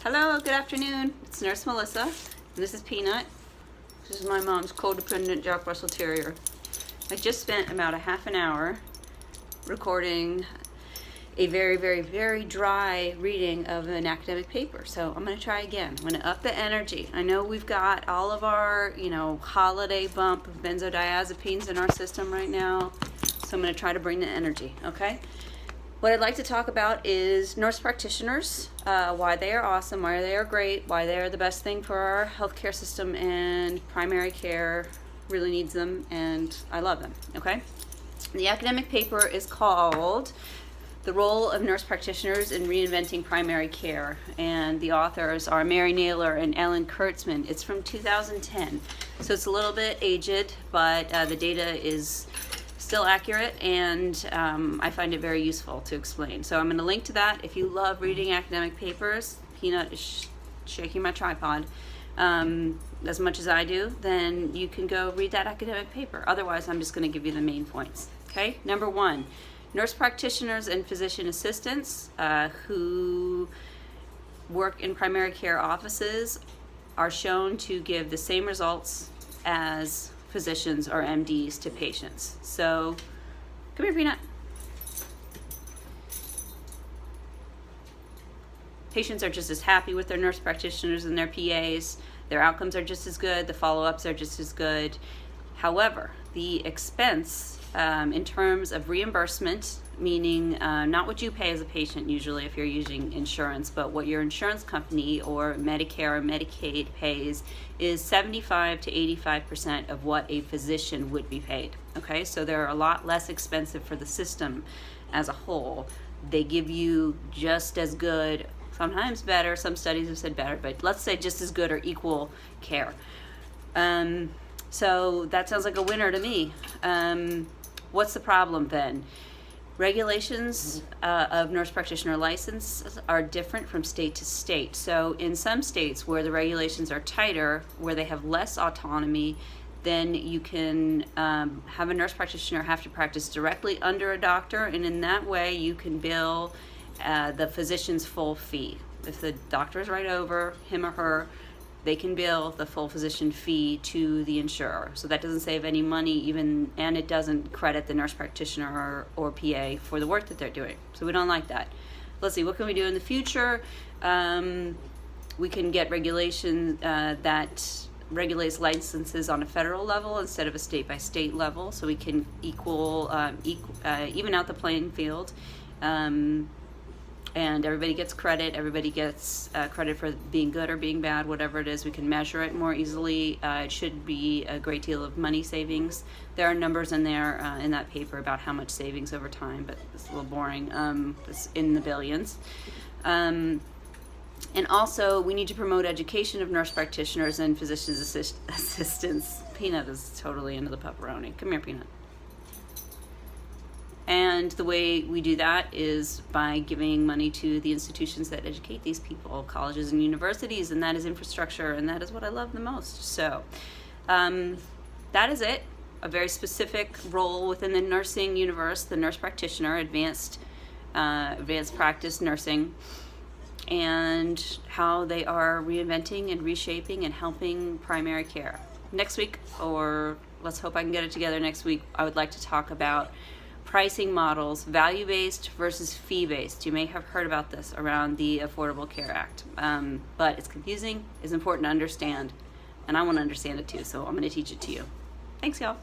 Hello, good afternoon. It's Nurse Melissa, and this is Peanut. This is my mom's codependent Jack Russell Terrier. I just spent about a half an hour recording a very dry reading of an academic paper. So I'm going to try again. I'm going to up the energy. I know we've got all of our, holiday bump of benzodiazepines in our system right now. So I'm going to try to bring the energy, okay? What I'd like to talk about is nurse practitioners, why they are awesome, why they are great, why they are the best thing for our healthcare system, and primary care really needs them, and I love them, okay? The academic paper is called The Role of Nurse Practitioners in Reinventing Primary Care, and the authors are Mary Naylor and Ellen Kurtzman. It's from 2010, so it's a little bit aged, but the data is still accurate, and I find it very useful to explain. So I'm going to link to that. If you love reading academic papers, Peanut is shaking my tripod, as much as I do, then you can go read that academic paper. Otherwise, I'm just going to give you the main points. Okay, number one, nurse practitioners and physician assistants who work in primary care offices are shown to give the same results as physicians or MDs to patients. So, come here, Peanut. Patients are just as happy with their nurse practitioners and their PAs. Their outcomes are just as good. The follow-ups are just as good. However, the expense in terms of reimbursement, meaning not what you pay as a patient usually if you're using insurance, but what your insurance company or Medicare or Medicaid pays, is 75 to 85% of what a physician would be paid. Okay, so they're a lot less expensive for the system as a whole. They give you just as good, sometimes better, some studies have said better, but let's say just as good or equal care. So that sounds like a winner to me. What's the problem then? Regulations of nurse practitioner license are different from state to state. So in some states where the regulations are tighter, where they have less autonomy, then you can have a nurse practitioner have to practice directly under a doctor, and in that way you can bill the physician's full fee. If the doctor is right over him or her, they can bill the full physician fee to the insurer. So that doesn't save any money and it doesn't credit the nurse practitioner or PA for the work that they're doing. So we don't like that. Let's see, what can we do in the future? We can get regulation that regulates licenses on a federal level instead of a state-by-state level, so we can even out the playing field. And everybody gets credit. Everybody gets credit for being good or being bad, whatever it is. We can measure it more easily. It should be a great deal of money savings. There are numbers in there in that paper about how much savings over time, but it's a little boring. It's in the billions. And also, we need to promote education of nurse practitioners and physician assistants. Peanut is totally into the pepperoni. Come here, Peanut. And the way we do that is by giving money to the institutions that educate these people, colleges and universities, and that is infrastructure, and that is what I love the most. So that is it. A very specific role within the nursing universe, the nurse practitioner, advanced practice nursing, and how they are reinventing and reshaping and helping primary care. Next week, or let's hope I can get it together next week, I would like to talk about pricing models, value-based versus fee-based. You may have heard about this around the Affordable Care Act, but it's confusing, it's important to understand, and I want to understand it too, so I'm going to teach it to you. Thanks, y'all.